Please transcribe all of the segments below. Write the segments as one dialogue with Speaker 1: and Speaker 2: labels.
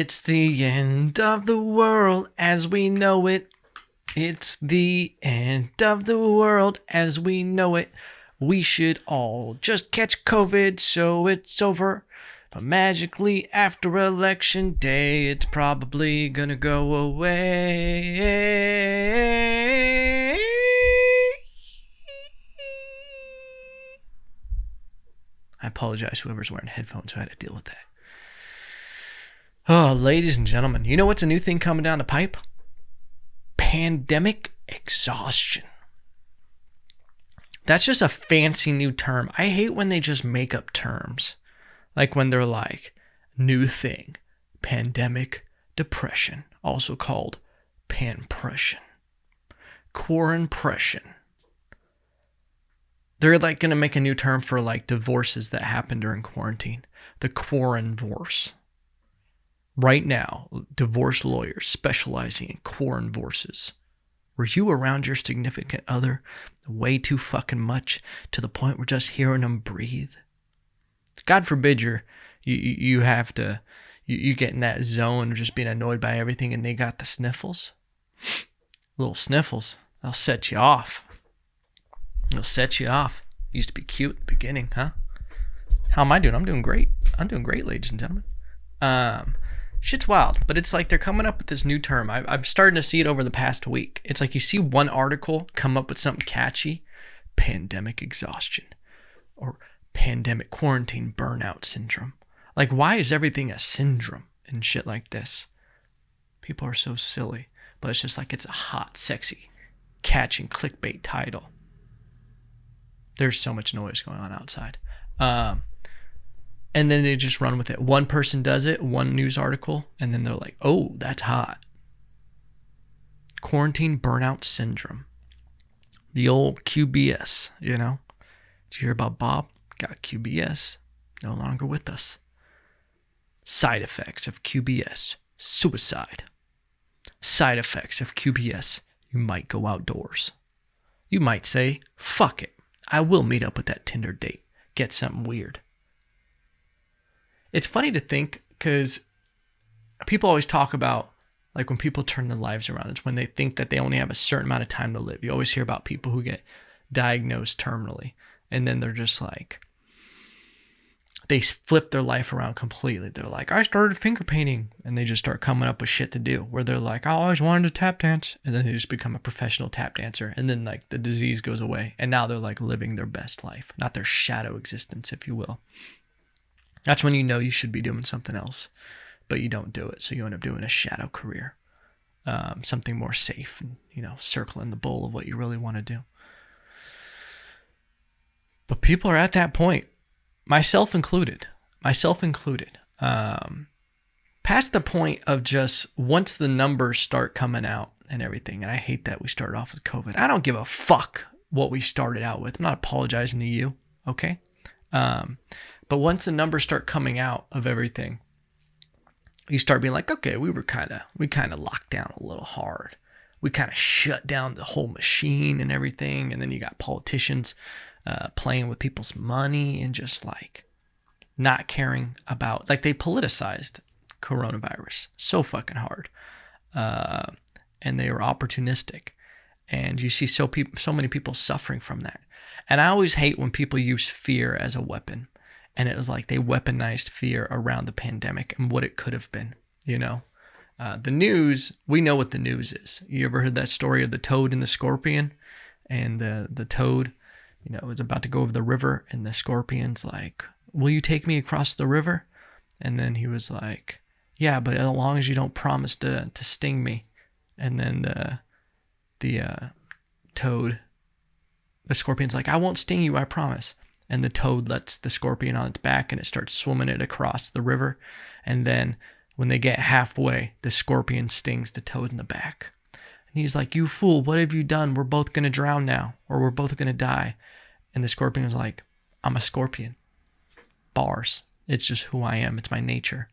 Speaker 1: It's the end of the world as we know it. It's the end of the world as we know it. We should all just catch COVID so it's over. But magically after election day, it's probably gonna go away. I apologize to whoever's wearing headphones who had to deal with that. Oh, ladies and gentlemen, you know what's a new thing coming down the pipe? Pandemic exhaustion. That's just a fancy new term. I hate when they just make up terms. Like when they're like, new thing, pandemic depression, also called panpression, quaranpression. They're like going to make a new term for like divorces that happen during quarantine. The quaranvorce. Right now, divorce lawyers specializing in quaranvorces. Were you around your significant other way too fucking much to the point where just hearing them breathe? God forbid you get in that zone of just being annoyed by everything and they got the sniffles. Little sniffles. They'll set you off. They'll set you off. Used to be cute at the beginning, huh? How am I doing? I'm doing great. I'm doing great, ladies and gentlemen. Shit's wild, but it's like they're coming up with this new term. I'm starting to see it over the past week. It's like you see one article come up with something catchy, pandemic exhaustion, or pandemic quarantine burnout syndrome. Like, why is everything a syndrome and shit like this? People are so silly, but it's just like it's a hot, sexy, catching clickbait title. There's so much noise going on outside. And then they just run with it. One person does it, one news article, and then they're like, oh, that's hot. Quarantine burnout syndrome. The old QBS, you know? Did you hear about Bob? Got QBS. No longer with us. Side effects of QBS. Suicide. Side effects of QBS. You might go outdoors. You might say, fuck it. I will meet up with that Tinder date. Get something weird. It's funny to think because people always talk about like when people turn their lives around, it's when they think that they only have a certain amount of time to live. You always hear about people who get diagnosed terminally and then they're just like, they flip their life around completely. They're like, I started finger painting, and they just start coming up with shit to do where they're like, I always wanted to tap dance, and then they just become a professional tap dancer, and then like the disease goes away, and now they're like living their best life, not their shadow existence, if you will. That's when you know you should be doing something else, but you don't do it. So you end up doing a shadow career, something more safe and, you know, circling the bowl of what you really want to do. But people are at that point, myself included, past the point of just once the numbers start coming out and everything. And I hate that we started off with COVID. I don't give a fuck what we started out with. I'm not apologizing to you. Okay. But once the numbers start coming out of everything, you start being like, okay, we kind of locked down a little hard. We kind of shut down the whole machine and everything. And then you got politicians playing with people's money and just like not caring about, like they politicized coronavirus so fucking hard. And they were opportunistic. And you see so many people suffering from that. And I always hate when people use fear as a weapon. And it was like they weaponized fear around the pandemic and what it could have been, you know. The news, we know what the news is. You ever heard that story of the toad and the scorpion? And the toad, you know, is about to go over the river, and the scorpion's like, will you take me across the river? And then he was like, yeah, but as long as you don't promise to sting me. And then the toad, the scorpion's like, I won't sting you, I promise. And the toad lets the scorpion on its back and it starts swimming it across the river. And then when they get halfway, the scorpion stings the toad in the back. And he's like, you fool, what have you done? We're both going to drown now, or we're both going to die. And the scorpion was like, I'm a scorpion. Bars. It's just who I am. It's my nature.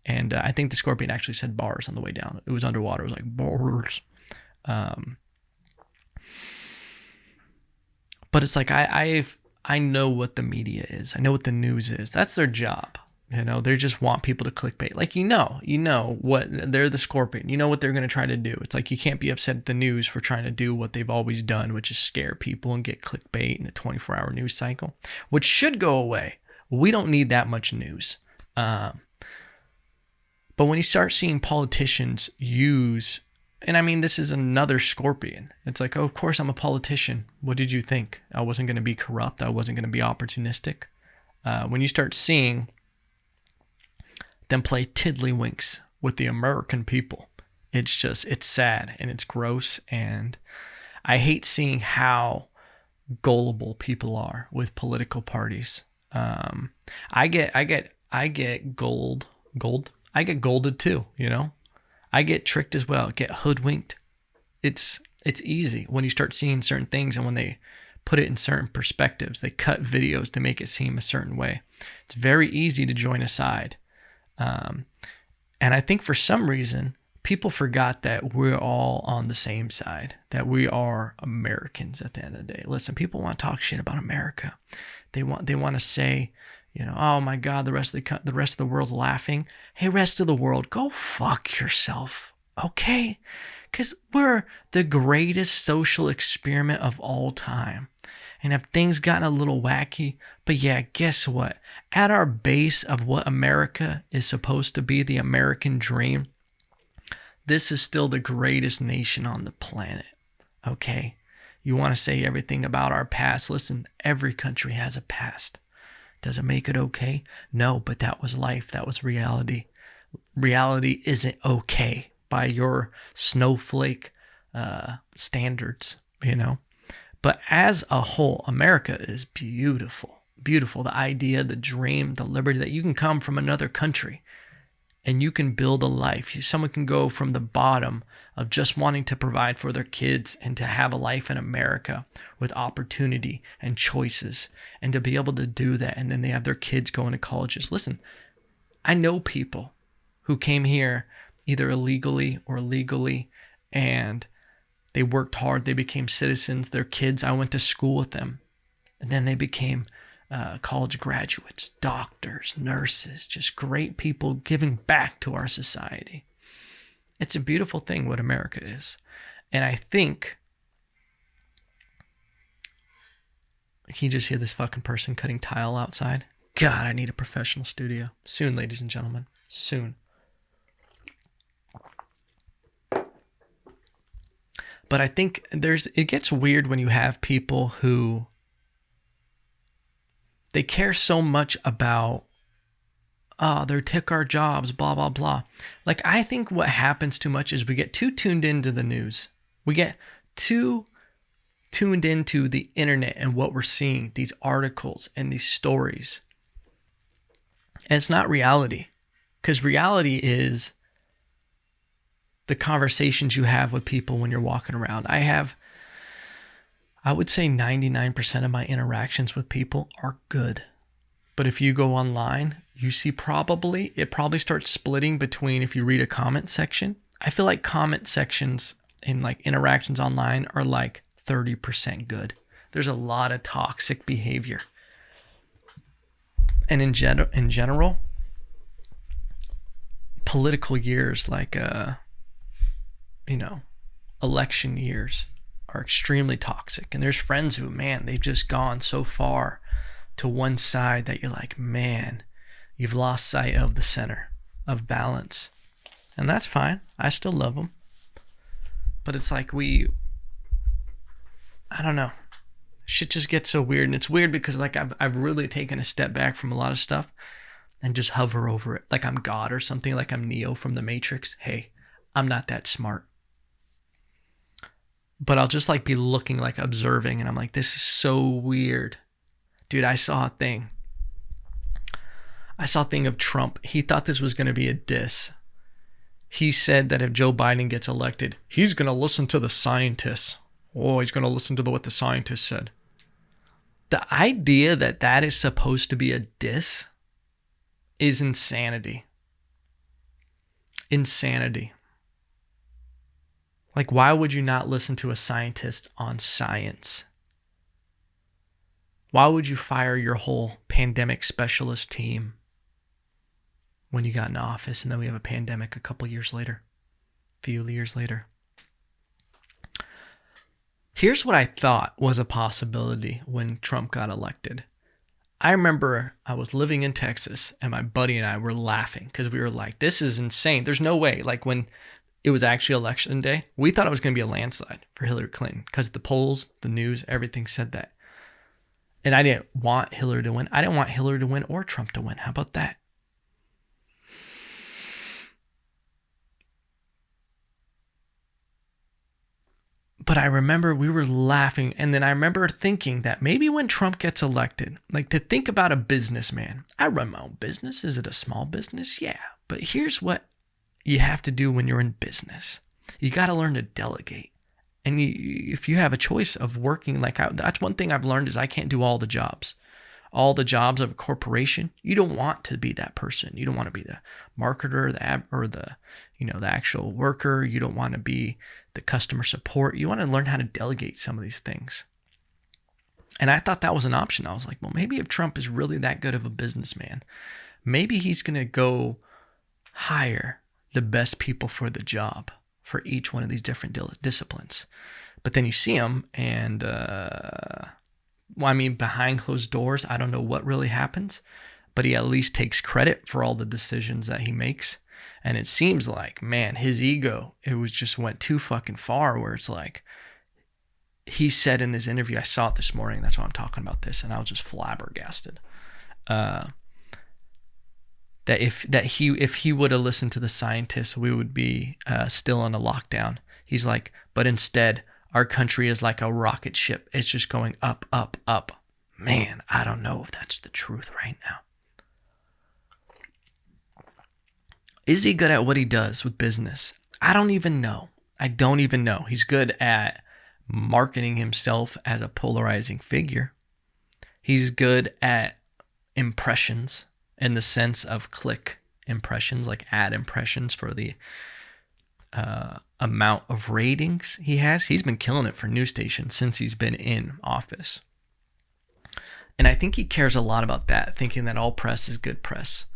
Speaker 1: And I think the scorpion actually said bars on the way down. It was underwater. It was like bars. But it's like I know what the media is. I know what the news is. That's their job. They just want people to clickbait. Like, what they're the scorpion. You know what they're going to try to do. It's like you can't be upset at the news for trying to do what they've always done, which is scare people and get clickbait in the 24-hour news cycle, which should go away. We don't need that much news. But when you start seeing politicians use, and I mean, this is another scorpion. It's like, oh, of course I'm a politician. What did you think? I wasn't going to be corrupt. I wasn't going to be opportunistic. When you start seeing them play tiddlywinks with the American people, it's sad and it's gross. And I hate seeing how gullible people are with political parties. I get gold. I get golded too, I get tricked as well, get hoodwinked. It's easy when you start seeing certain things, and when they put it in certain perspectives, they cut videos to make it seem a certain way. It's very easy to join a side. And I think for some reason, people forgot that we're all on the same side, that we are Americans at the end of the day. Listen, people want to talk shit about America. They want to say, oh my God, the rest of the world's laughing. Hey, rest of the world, go fuck yourself, okay? Because we're the greatest social experiment of all time. And have things gotten a little wacky? But yeah, guess what? At our base of what America is supposed to be, the American dream, this is still the greatest nation on the planet, okay? You want to say everything about our past? Listen, every country has a past. Does it make it okay? No, but that was life. That was reality. Reality isn't okay by your snowflake standards, But as a whole, America is beautiful. Beautiful. The idea, the dream, the liberty that you can come from another country and you can build a life. Someone can go from the bottom of just wanting to provide for their kids and to have a life in America with opportunity and choices, and to be able to do that. And then they have their kids going to colleges. Listen, I know people who came here either illegally or legally, and they worked hard. They became citizens. Their kids, I went to school with them. And then they became college graduates, doctors, nurses, just great people giving back to our society. It's a beautiful thing what America is. And I think, can you just hear this fucking person cutting tile outside? God, I need a professional studio. Soon, ladies and gentlemen. Soon. But I think it gets weird when you have people who, they care so much about, they took our jobs, blah, blah, blah. Like, I think what happens too much is we get too tuned into the news. We get too tuned into the internet and what we're seeing, these articles and these stories. And it's not reality, because reality is the conversations you have with people when you're walking around. I would say 99% of my interactions with people are good. But if you go online, you see it probably starts splitting between, if you read a comment section. I feel like comment sections in like interactions online are like 30% good. There's a lot of toxic behavior. And in general, political years like election years are extremely toxic. And there's friends who, man, they've just gone so far to one side that you're like, man, you've lost sight of the center of balance. And that's fine. I still love them. But it's like I don't know. Shit just gets so weird. And it's weird because like I've really taken a step back from a lot of stuff and just hover over it. Like I'm God or something, like I'm Neo from the Matrix. Hey, I'm not that smart. But I'll just like be looking, like observing, and I'm like, this is so weird. Dude, I saw a thing of Trump. He thought this was going to be a diss. He said that if Joe Biden gets elected, he's going to listen to the scientists. Oh, he's going to listen to what the scientists said. The idea that that is supposed to be a diss is insanity. Insanity. Like, why would you not listen to a scientist on science? Why would you fire your whole pandemic specialist team? when you got in office, and then we have a pandemic a few years later. Here's what I thought was a possibility when Trump got elected. I remember I was living in Texas, and my buddy and I were laughing because we were like, this is insane. There's no way. Like, when it was actually election day, we thought it was going to be a landslide for Hillary Clinton because the polls, the news, everything said that. And I didn't want Hillary to win. I didn't want Hillary to win or Trump to win. How about that? But I remember we were laughing, and then I remember thinking that maybe when Trump gets elected, like, to think about a businessman. I run my own business. Is it a small business? Yeah. But here's what you have to do when you're in business. You got to learn to delegate. And if you have a choice of working, that's one thing I've learned is I can't do all the jobs. All the jobs of a corporation, you don't want to be that person. You don't want to be the marketer, the actual worker. You don't want to be the customer support. You want to learn how to delegate some of these things. And I thought that was an option. I was like, well, maybe if Trump is really that good of a businessman, maybe he's going to go hire the best people for the job for each one of these different disciplines. But then you see him, and behind closed doors, I don't know what really happens, but he at least takes credit for all the decisions that he makes. And it seems like, man, his ego, went too fucking far, where it's like, he said in this interview, I saw it this morning, that's why I'm talking about this, and I was just flabbergasted. That if he would have listened to the scientists, we would be still in a lockdown. He's like, but instead, our country is like a rocket ship. It's just going up, up, up. Man, I don't know if that's the truth right now. Is he good at what he does with business? I don't even know. He's good at marketing himself as a polarizing figure. He's good at impressions, in the sense of click impressions, like ad impressions for the amount of ratings he has. He's been killing it for news stations since he's been in office. And I think he cares a lot about that, thinking that all press is good press.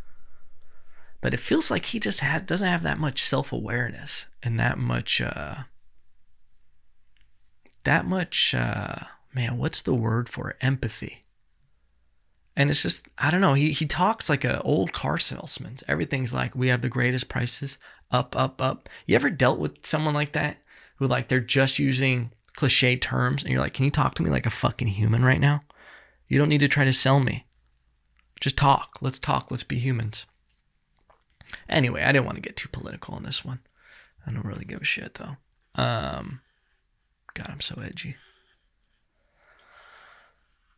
Speaker 1: But it feels like he just doesn't have that much self-awareness and that much, what's the word for it? Empathy. And it's just, I don't know, he talks like an old car salesman. Everything's like, we have the greatest prices, up, up, up. You ever dealt with someone like that, who like they're just using cliche terms, and you're like, can you talk to me like a fucking human right now? You don't need to try to sell me. Just talk. Let's be humans. Anyway, I didn't want to get too political on this one. I don't really give a shit though. God, I'm so edgy.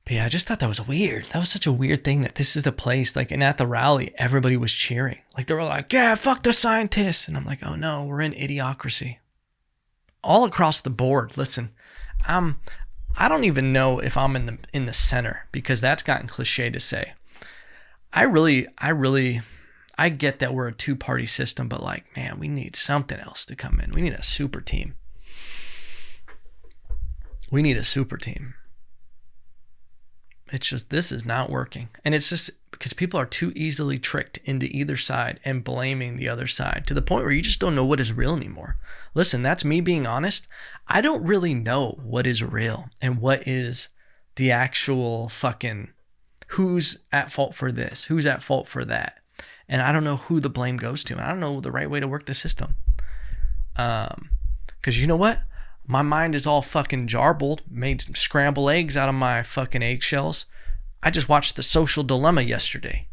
Speaker 1: But yeah, I just thought that was weird. That was such a weird thing, that this is the place, like, and at the rally, everybody was cheering. Like, they were like, yeah, fuck the scientists. And I'm like, oh no, we're in idiocracy. All across the board. Listen, I don't even know if I'm in the center, because that's gotten cliche to say. I get that we're a two-party system, but like, man, we need something else to come in. We need a super team. It's just, this is not working. And it's just because people are too easily tricked into either side and blaming the other side, to the point where you just don't know what is real anymore. Listen, that's me being honest. I don't really know what is real and what is the actual fucking, who's at fault for this, who's at fault for that. And I don't know who the blame goes to. And I don't know the right way to work the system. Because you know what? My mind is all fucking jarbled, made some scrambled eggs out of my fucking eggshells. I just watched The Social Dilemma yesterday.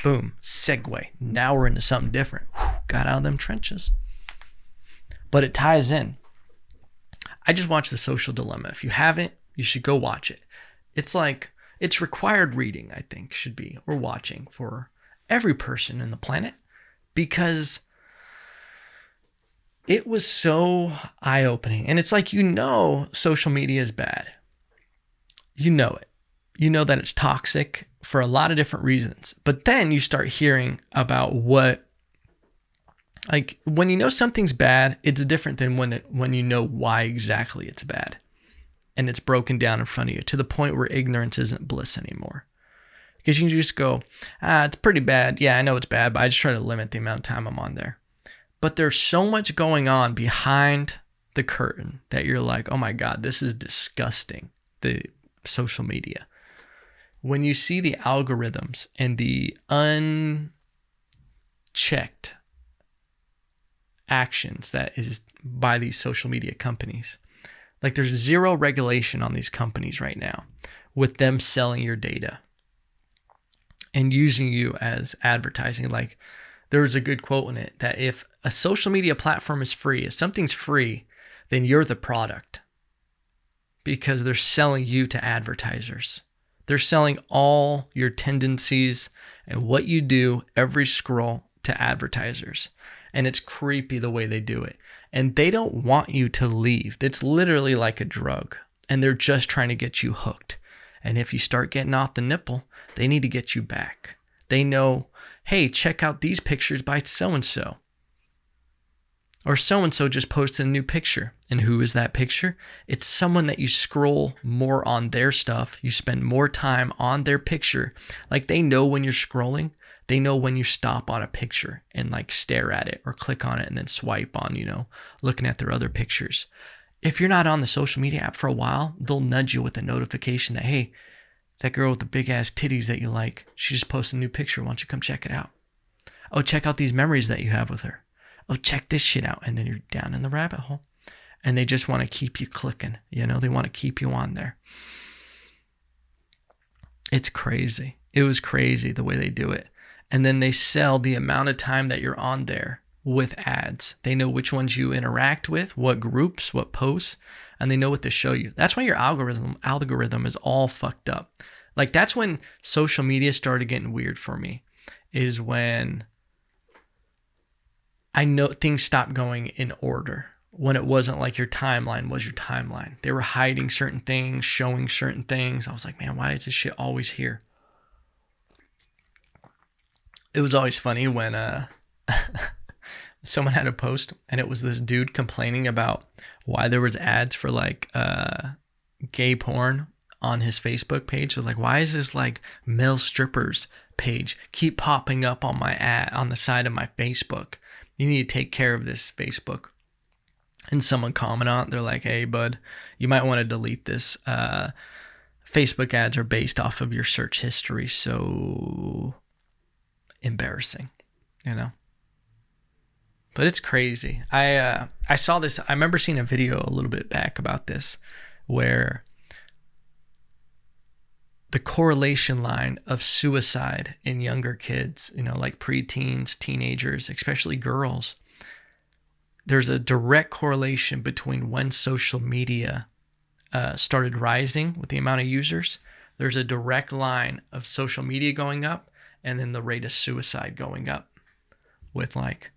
Speaker 1: Boom, segue. Now we're into something different. Got out of them trenches. But it ties in. I just watched The Social Dilemma. If you haven't, you should go watch it. It's like, it's required reading, I think, should be, or watching for every person in the planet, because it was so eye-opening. And it's like, social media is bad. You know it. You know that it's toxic for a lot of different reasons. But then you start hearing about what, like, when you know something's bad, it's different than when you know why exactly it's bad. And it's broken down in front of you, to the point where ignorance isn't bliss anymore. Because you can just go, it's pretty bad. Yeah, I know it's bad, but I just try to limit the amount of time I'm on there. But there's so much going on behind the curtain that you're like, oh my God, this is disgusting, the social media. When you see the algorithms and the unchecked actions that is by these social media companies, like there's zero regulation on these companies right now with them selling your data and using you as advertising. Like there was a good quote in it that if a social media platform is free, if something's free, then you're the product, because they're selling you to advertisers. They're selling all your tendencies and what you do, every scroll, to advertisers. And it's creepy the way they do it. And they don't want you to leave. It's literally like a drug. And they're just trying to get you hooked. And if you start getting off the nipple, they need to get you back. They know, hey, check out these pictures by so-and-so. Or so-and-so just posted a new picture. And who is that picture? It's someone that you scroll more on their stuff. You spend more time on their picture. Like they know when you're scrolling. They know when you stop on a picture and like stare at it or click on it and then swipe on, looking at their other pictures. If you're not on the social media app for a while, they'll nudge you with a notification that, hey, that girl with the big ass titties that you like, she just posted a new picture. Why don't you come check it out? Oh, check out these memories that you have with her. Oh, check this shit out. And then you're down in the rabbit hole. And they just want to keep you clicking. They want to keep you on there. It's crazy. It was crazy the way they do it. And then they sell the amount of time that you're on there with ads. They know which ones you interact with, what groups, what posts, and they know what to show you. That's why your algorithm is all fucked up. Like that's when social media started getting weird for me, is when I know things stopped going in order, when it wasn't like your timeline was your timeline. They were hiding certain things, showing certain things. I was like, man, why is this shit always here? It was always funny when someone had a post and it was this dude complaining about why there was ads for like gay porn on his Facebook page. So like, why is this like male strippers page keep popping up on my ad on the side of my Facebook? You need to take care of this, Facebook. And someone commented on it. They're like, hey, bud, you might want to delete this. Facebook ads are based off of your search history. So embarrassing, but it's crazy. I saw this. I remember seeing a video a little bit back about this, where the correlation line of suicide in younger kids, like preteens, teenagers, especially girls, there's a direct correlation between when social media started rising with the amount of users. There's a direct line of social media going up, and then the rate of suicide going up with like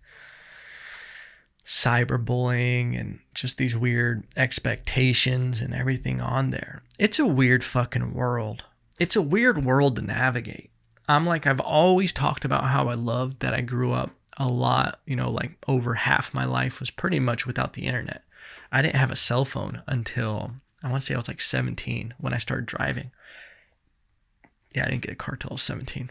Speaker 1: cyberbullying and just these weird expectations and everything on there. It's a weird fucking world. It's a weird world to navigate. I've always talked about how I loved that I grew up a lot, like over half my life was pretty much without the internet. I didn't have a cell phone until, I want to say I was like 17 when I started driving. Yeah, I didn't get a car till I was 17.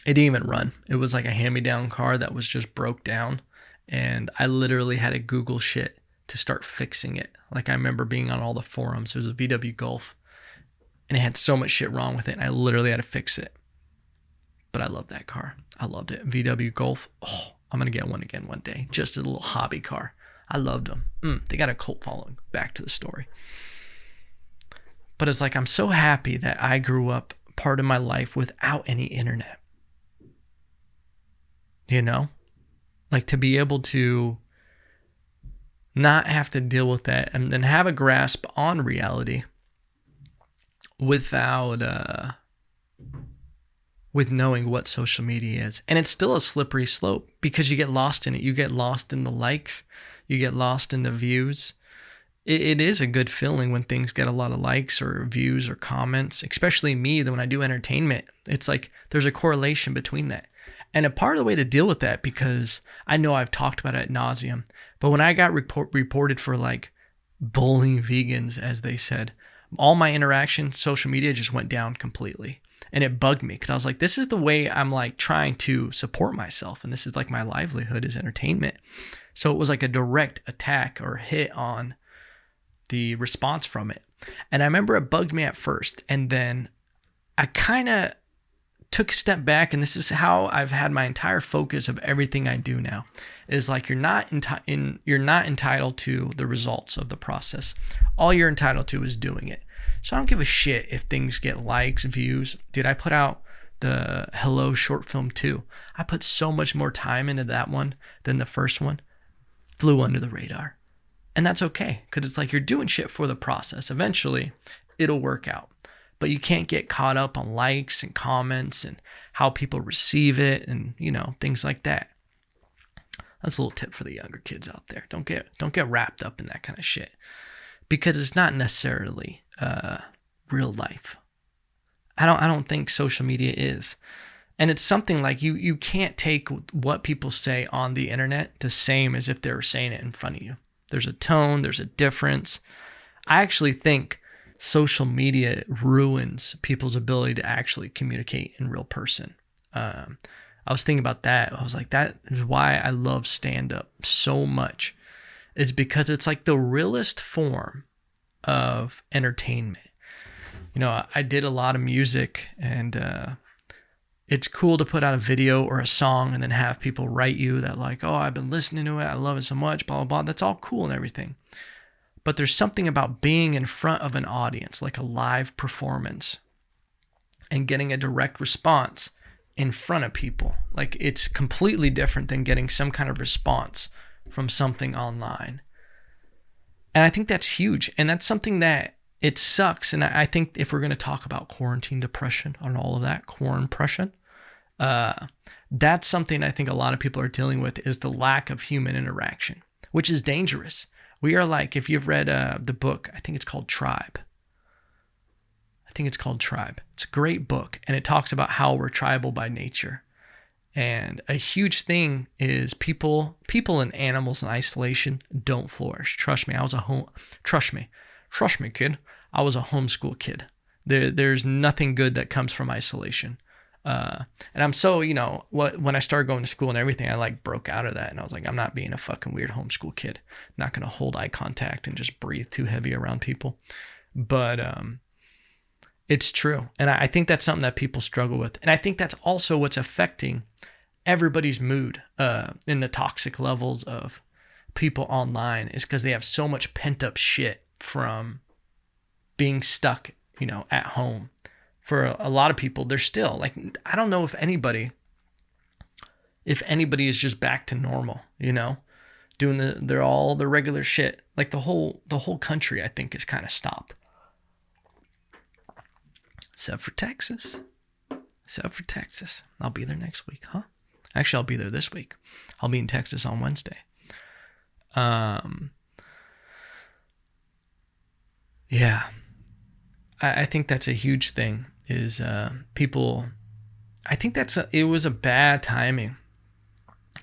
Speaker 1: It didn't even run. It was like a hand-me-down car that was just broke down. And I literally had to Google shit to start fixing it. Like I remember being on all the forums. It was a VW Golf. And it had so much shit wrong with it. And I literally had to fix it. But I loved that car. I loved it. VW Golf. Oh, I'm going to get one again one day. Just a little hobby car. I loved them. They got a cult following. Back to the story. But it's like I'm so happy that I grew up part of my life without any internet. Like to be able to not have to deal with that and then have a grasp on reality without with knowing what social media is. And it's still a slippery slope because you get lost in it. You get lost in the likes. You get lost in the views. It is a good feeling when things get a lot of likes or views or comments, especially me, when I do entertainment. It's like there's a correlation between that. And a part of the way to deal with that, because I know I've talked about it ad nauseum, but when I got reported for like bullying vegans, as they said, all my interaction, social media just went down completely. And it bugged me because I was like, this is the way I'm like trying to support myself. And this is like my livelihood is entertainment. So it was like a direct attack or hit on the response from it. And I remember it bugged me at first. And then I kind of took a step back, and this is how I've had my entire focus of everything I do now is like you're not entitled to the results of the process. All you're entitled to is doing it. So I don't give a shit if things get likes, views. Dude, I put out the Hello short film 2. I put so much more time into that one than the first one. Flew under the radar. And that's okay, because it's like you're doing shit for the process. Eventually, it'll work out. But you can't get caught up on likes and comments and how people receive it and, you know, things like that. That's a little tip for the younger kids out there. Don't get wrapped up in that kind of shit, because it's not necessarily real life. I don't think social media is. And it's something like you can't take what people say on the internet the same as if they were saying it in front of you. There's a tone, there's a difference. I actually think social media ruins people's ability to actually communicate in real person. I was thinking about that. I was like, that is why I love stand-up so much, is because it's like the realest form of entertainment. You know, I did a lot of music, and it's cool to put out a video or a song and then have people write you that like, oh, I've been listening to it, I love it so much, blah, blah, blah. That's all cool and everything. But there's something about being in front of an audience, like a live performance, and getting a direct response in front of people. Like, it's completely different than getting some kind of response from something online. And I think that's huge. And that's something that it sucks. And I think if we're going to talk about quarantine depression and all of that, quarantine, that's something I think a lot of people are dealing with, is the lack of human interaction, which is dangerous. We are like, if you've read the book, I think it's called Tribe. It's a great book, and it talks about how we're tribal by nature. And a huge thing is people and animals in isolation don't flourish. Trust me, kid. I was a homeschool kid. There's nothing good that comes from isolation. And I'm so, you know, when I started going to school and everything, I like broke out of that. And I was like, I'm not being a fucking weird homeschool kid. I'm not going to hold eye contact and just breathe too heavy around people. But it's true. And I think that's something that people struggle with. And I think that's also what's affecting everybody's mood in the toxic levels of people online, is because they have so much pent up shit from being stuck, you know, at home. For a lot of people, they're still like, I don't know if anybody is just back to normal, you know, doing they're all the regular shit. Like the whole country, I think, is kind of stopped. Except for Texas. I'll be there next week, huh? Actually, I'll be there this week. I'll be in Texas on Wednesday. Yeah. I think that's a huge thing, is people, I think it was a bad timing.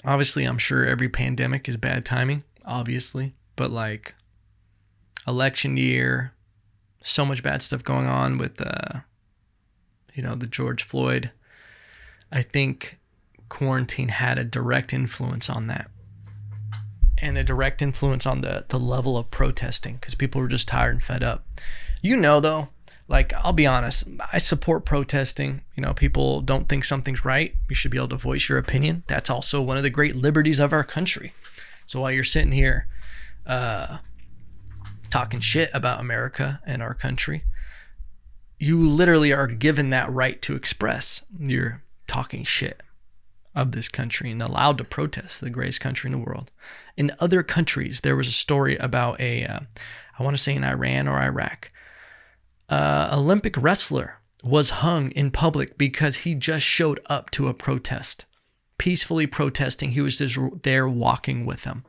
Speaker 1: Obviously, I'm sure every pandemic is bad timing, obviously, but like election year, so much bad stuff going on with, you know, the George Floyd. I think quarantine had a direct influence on that, and a direct influence on the level of protesting, because people were just tired and fed up. You know, though, like, I'll be honest, I support protesting. You know, people don't think something's right, you should be able to voice your opinion. That's also one of the great liberties of our country. So while you're sitting here talking shit about America and our country, you literally are given that right to express your talking shit of this country and allowed to protest, the greatest country in the world. In other countries, there was a story about I want to say in Iran or Iraq, Olympic wrestler was hung in public because he just showed up to a protest, peacefully protesting. He was just there walking with them,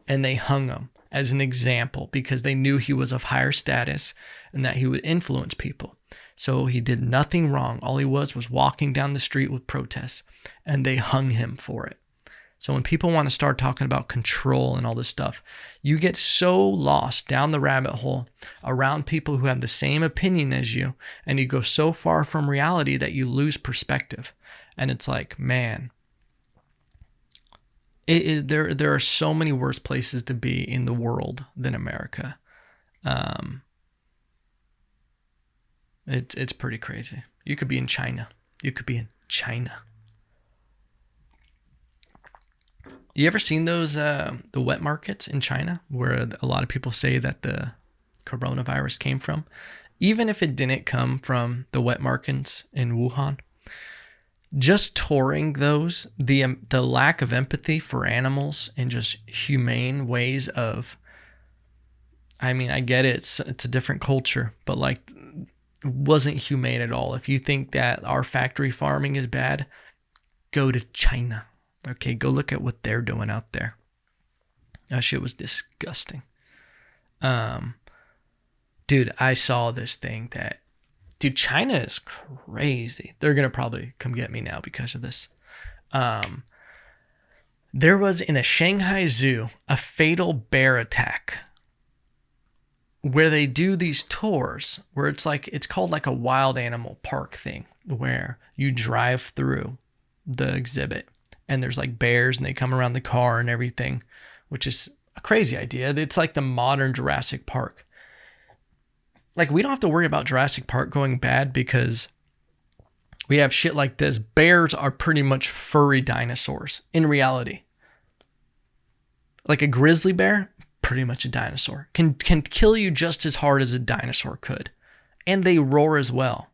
Speaker 1: and they hung him as an example because they knew he was of higher status and that he would influence people. So he did nothing wrong. All he was walking down the street with protests, and they hung him for it. So when people want to start talking about control and all this stuff, you get so lost down the rabbit hole around people who have the same opinion as you, and you go so far from reality that you lose perspective. And it's like, man, there are so many worse places to be in the world than America. It's pretty crazy. You could be in China. You could be in China. You ever seen those the wet markets in China where a lot of people say that the coronavirus came from? Even if it didn't come from the wet markets in Wuhan, just touring those, the lack of empathy for animals and just humane ways of, I mean, I get it, it's a different culture, but like, it wasn't humane at all. If you think that our factory farming is bad, go to China. Okay, go look at what they're doing out there. That shit was disgusting. Dude, I saw this thing that, dude, China is crazy. They're going to probably come get me now because of this. There was in a Shanghai zoo a fatal bear attack where they do these tours where it's called like a wild animal park thing where you drive through the exhibit. And there's like bears and they come around the car and everything, which is a crazy idea. It's like the modern Jurassic Park. Like, we don't have to worry about Jurassic Park going bad because we have shit like this. Bears are pretty much furry dinosaurs in reality. Like a grizzly bear, pretty much a dinosaur. Can kill you just as hard as a dinosaur could. And they roar as well.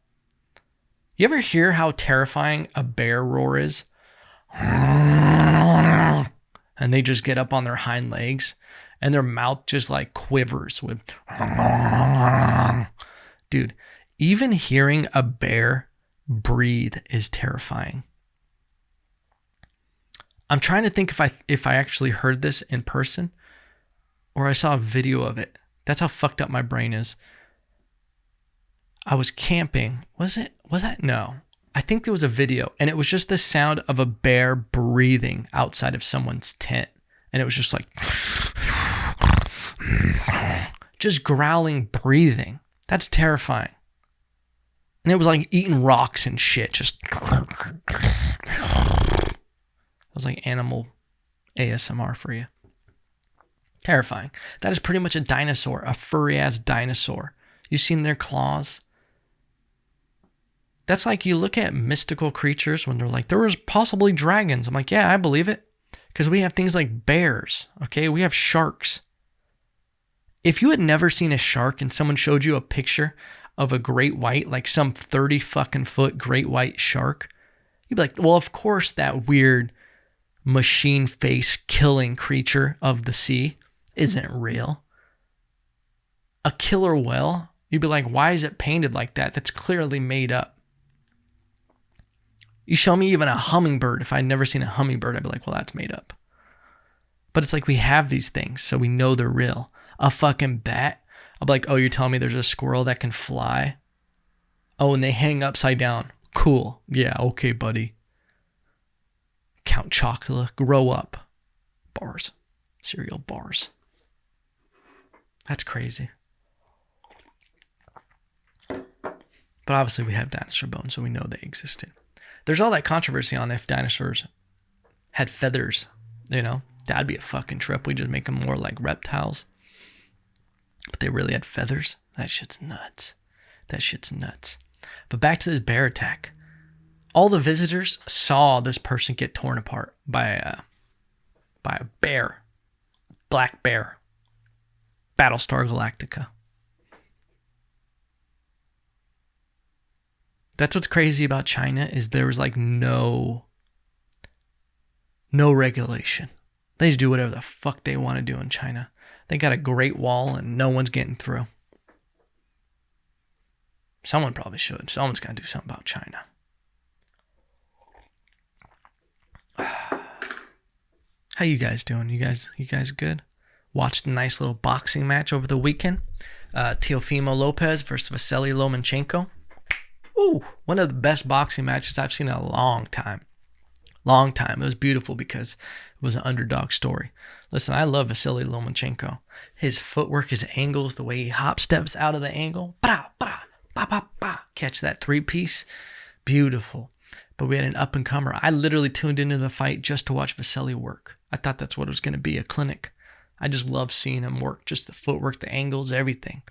Speaker 1: You ever hear how terrifying a bear roar is? And they just get up on their hind legs and their mouth just like quivers with, dude, even hearing a bear breathe is terrifying. I'm trying to think if I actually heard this in person or I saw a video of it. That's how fucked up my brain is. I was camping. Was that? No. I think there was a video and it was just the sound of a bear breathing outside of someone's tent. And it was just like, just growling, breathing. That's terrifying. And it was like eating rocks and shit. Just, it was like animal ASMR for you. Terrifying. That is pretty much a dinosaur, a furry ass dinosaur. You seen their claws? That's like you look at mystical creatures when they're like, there was possibly dragons. I'm like, yeah, I believe it. Because we have things like bears, okay? We have sharks. If you had never seen a shark and someone showed you a picture of a great white, like some 30 fucking foot great white shark, you'd be like, well, of course that weird machine face killing creature of the sea isn't real. A killer whale, you'd be like, why is it painted like that? That's clearly made up. You show me even a hummingbird. If I'd never seen a hummingbird, I'd be like, well, that's made up. But it's like we have these things, so we know they're real. A fucking bat. I'll be like, oh, you're telling me there's a squirrel that can fly? Oh, and they hang upside down. Cool. Yeah, okay, buddy. Count Chocula, grow up. Bars. Cereal bars. That's crazy. But obviously we have dinosaur bones, so we know they existed. There's all that controversy on if dinosaurs had feathers, you know? That'd be a fucking trip. We just make them more like reptiles. But they really had feathers? That shit's nuts. That shit's nuts. But back to this bear attack. All the visitors saw this person get torn apart by a bear. Black bear. Battlestar Galactica. That's what's crazy about China is there was like no regulation. They just do whatever the fuck they want to do in China. They got a great wall and no one's getting through. Someone probably should. Someone's got to do something about China. How you guys doing? You guys good? Watched a nice little boxing match over the weekend. Teofimo Lopez versus Vasily Lomachenko. Ooh, one of the best boxing matches I've seen in a long time. Long time. It was beautiful because it was an underdog story. Listen, I love Vasily Lomachenko. His footwork, his angles, the way he hop steps out of the angle. Bah, bah, bah, bah, bah. Catch that three-piece. Beautiful. But we had an up-and-comer. I literally tuned into the fight just to watch Vasily work. I thought that's what it was going to be, a clinic. I just love seeing him work. Just the footwork, the angles, everything.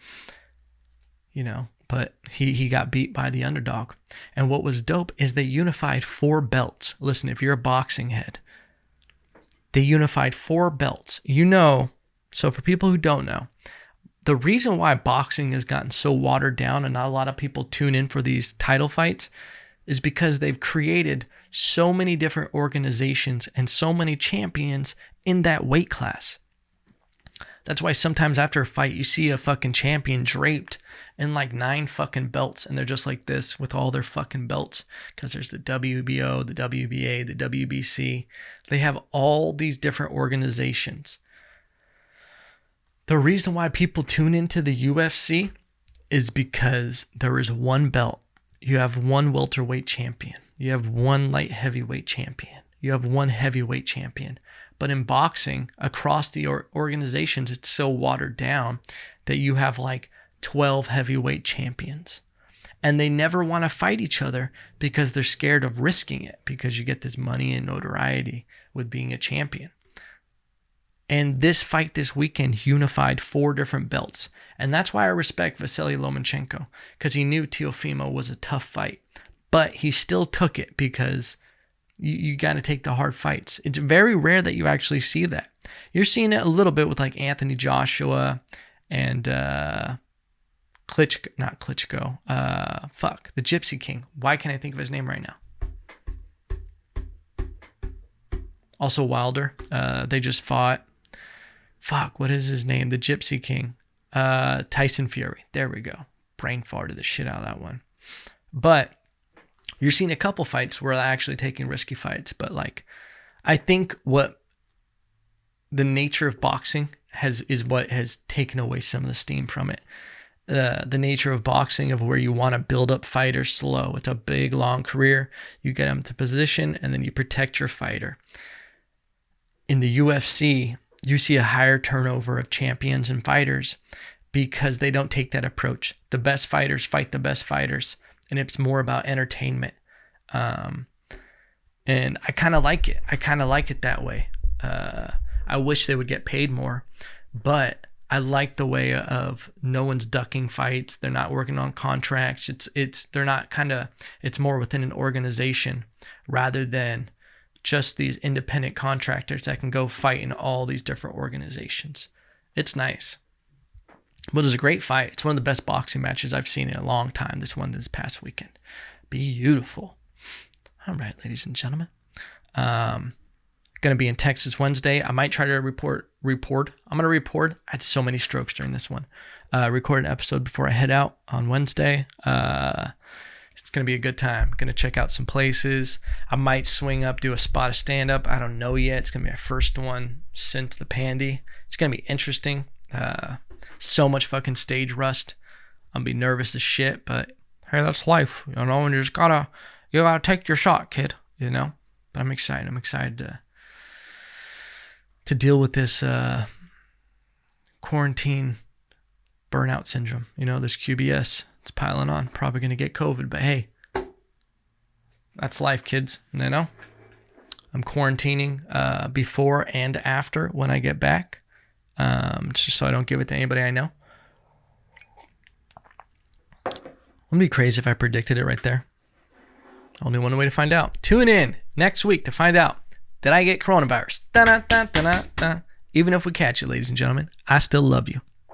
Speaker 1: But he got beat by the underdog. And what was dope is they unified 4 belts. Listen, if you're a boxing head, they unified 4 belts. So for people who don't know, the reason why boxing has gotten so watered down and not a lot of people tune in for these title fights is because they've created so many different organizations and so many champions in that weight class. That's why sometimes after a fight, you see a fucking champion draped in like 9 fucking belts, and they're just like this with all their fucking belts, because there's the WBO, the WBA, the WBC. They have all these different organizations. The reason why people tune into the UFC is because there is one belt. You have one welterweight champion. You have one light heavyweight champion. You have one heavyweight champion. But in boxing, across the organizations, it's so watered down that you have like 12 heavyweight champions. And they never want to fight each other because they're scared of risking it, because you get this money and notoriety with being a champion. And this fight this weekend unified 4 different belts. And that's why I respect Vasily Lomachenko, because he knew Teofimo was a tough fight. But he still took it because you got to take the hard fights. It's very rare that you actually see that. You're seeing it a little bit with like Anthony Joshua and the Gypsy King. Why can't I think of his name right now? Also Wilder. They just fought. What is his name? The Gypsy King. Tyson Fury. There we go. Brain farted the shit out of that one. But you're seeing a couple fights where they're actually taking risky fights. But like, I think what the nature of boxing is what has taken away some of the steam from it. The nature of boxing, of where you want to build up fighters slow. It's a big, long career. You get them to position and then you protect your fighter. In the UFC, you see a higher turnover of champions and fighters because they don't take that approach. The best fighters fight the best fighters, and it's more about entertainment. And I kind of like it. I kind of like it that way. I wish they would get paid more, but I like the way of no one's ducking fights. They're not working on contracts. It's more within an organization rather than just these independent contractors that can go fight in all these different organizations. It's nice. But it was a great fight. It's one of the best boxing matches I've seen in a long time. This past weekend. Beautiful. All right, ladies and gentlemen. Going to be in Texas Wednesday. I might try to report. I'm going to report. I had so many strokes during this one. Record an episode before I head out on Wednesday. It's going to be a good time. Going to check out some places. I might swing up, do a spot of stand-up. I don't know yet. It's going to be my first one since the pandy. It's going to be interesting. So much fucking stage rust. I'm going to be nervous as shit, but hey, that's life. And you just gotta take your shot, kid. But I'm excited. I'm excited to deal with this quarantine burnout syndrome. This QBS. It's piling on. Probably going to get COVID, but hey, that's life, kids. I'm quarantining before and after when I get back, just so I don't give it to anybody I know. Wouldn't it be crazy if I predicted it right there? Only one way to find out. Tune in next week to find out, did I get coronavirus? Da-da-da-da-da-da. Even if we catch you, ladies and gentlemen, I still love you.